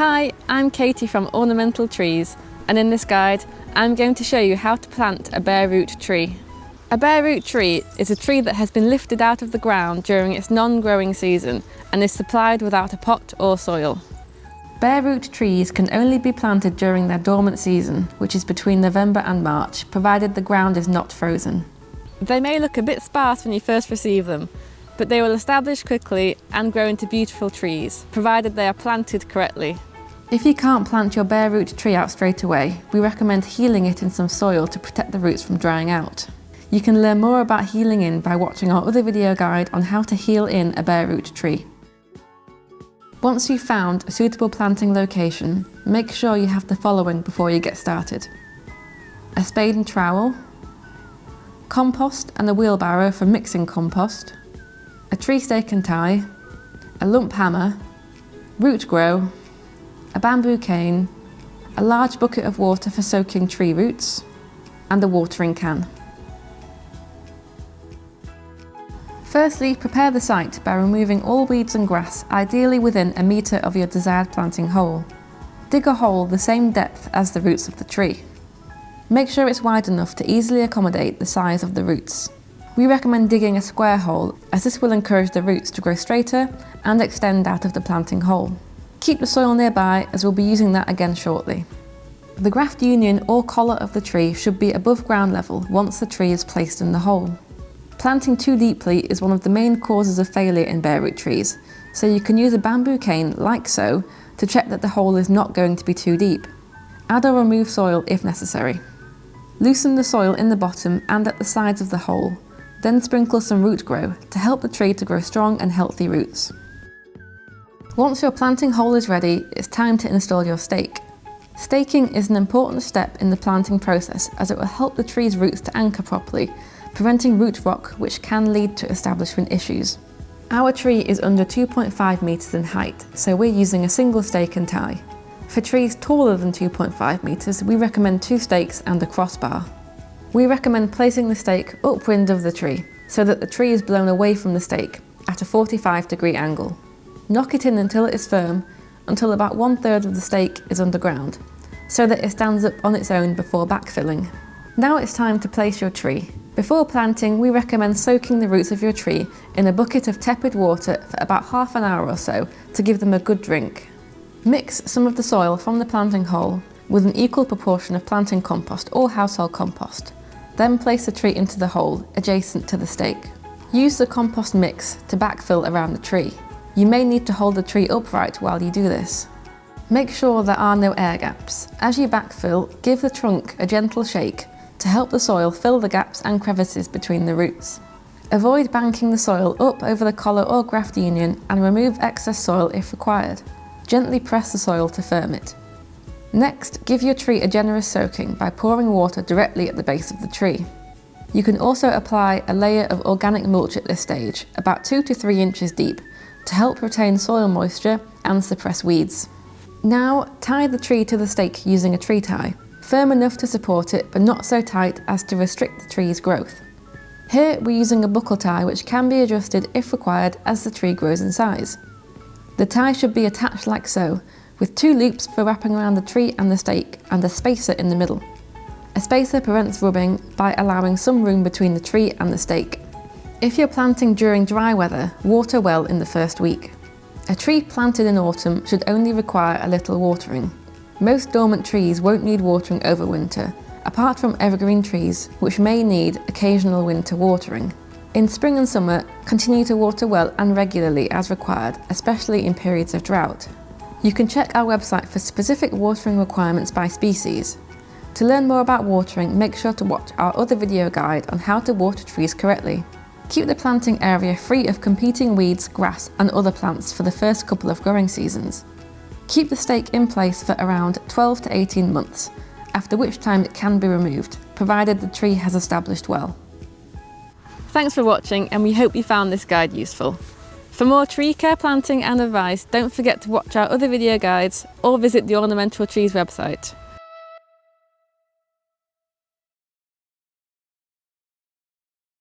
Hi, I'm Katie from Ornamental Trees, and in this guide I'm going to show you how to plant a bare root tree. A bare root tree is a tree that has been lifted out of the ground during its non-growing season and is supplied without a pot or soil. Bare root trees can only be planted during their dormant season, which is between November and March, provided the ground is not frozen. They may look a bit sparse when you first receive them, but they will establish quickly and grow into beautiful trees, provided they are planted correctly. If you can't plant your bare root tree out straight away, we recommend healing it in some soil to protect the roots from drying out. You can learn more about healing in by watching our other video guide on how to heal in a bare root tree. Once you've found a suitable planting location, make sure you have the following before you get started: a spade and trowel, compost and a wheelbarrow for mixing compost, a tree stake and tie, a lump hammer, root grow, a bamboo cane, a large bucket of water for soaking tree roots, and a watering can. Firstly, prepare the site by removing all weeds and grass, ideally within a metre of your desired planting hole. Dig a hole the same depth as the roots of the tree. Make sure it's wide enough to easily accommodate the size of the roots. We recommend digging a square hole, as this will encourage the roots to grow straighter and extend out of the planting hole. Keep the soil nearby, as we'll be using that again shortly. The graft union or collar of the tree should be above ground level once the tree is placed in the hole. Planting too deeply is one of the main causes of failure in bare root trees, so you can use a bamboo cane, like so, to check that the hole is not going to be too deep. Add or remove soil if necessary. Loosen the soil in the bottom and at the sides of the hole, then sprinkle some root grow to help the tree to grow strong and healthy roots. Once your planting hole is ready, it's time to install your stake. Staking is an important step in the planting process, as it will help the tree's roots to anchor properly, preventing root rot, which can lead to establishment issues. Our tree is under 2.5 metres in height, so we're using a single stake and tie. For trees taller than 2.5 metres, we recommend 2 stakes and a crossbar. We recommend placing the stake upwind of the tree, so that the tree is blown away from the stake at a 45-degree angle. Knock it in until it is firm, until about 1/3 of the stake is underground, so that it stands up on its own before backfilling. Now it's time to place your tree. Before planting, we recommend soaking the roots of your tree in a bucket of tepid water for about half an hour or so to give them a good drink. Mix some of the soil from the planting hole with an equal proportion of planting compost or household compost. Then place the tree into the hole adjacent to the stake. Use the compost mix to backfill around the tree. You may need to hold the tree upright while you do this. Make sure there are no air gaps. As you backfill, give the trunk a gentle shake to help the soil fill the gaps and crevices between the roots. Avoid banking the soil up over the collar or graft union and remove excess soil if required. Gently press the soil to firm it. Next, give your tree a generous soaking by pouring water directly at the base of the tree. You can also apply a layer of organic mulch at this stage, about 2 to 3 inches deep, to help retain soil moisture and suppress weeds. Now, tie the tree to the stake using a tree tie, firm enough to support it but not so tight as to restrict the tree's growth. Here we're using a buckle tie, which can be adjusted if required as the tree grows in size. The tie should be attached like so, with 2 loops for wrapping around the tree and the stake, and a spacer in the middle. A spacer prevents rubbing by allowing some room between the tree and the stake. If you're planting during dry weather, water well in the first week. A tree planted in autumn should only require a little watering. Most dormant trees won't need watering over winter, apart from evergreen trees, which may need occasional winter watering. In spring and summer, continue to water well and regularly as required, especially in periods of drought. You can check our website for specific watering requirements by species. To learn more about watering, make sure to watch our other video guide on how to water trees correctly. Keep the planting area free of competing weeds, grass and other plants for the first couple of growing seasons. Keep the stake in place for around 12 to 18 months, after which time it can be removed, provided the tree has established well. Thanks for watching, and we hope you found this guide useful. For more tree care, planting and advice, don't forget to watch our other video guides or visit the Ornamental Trees website.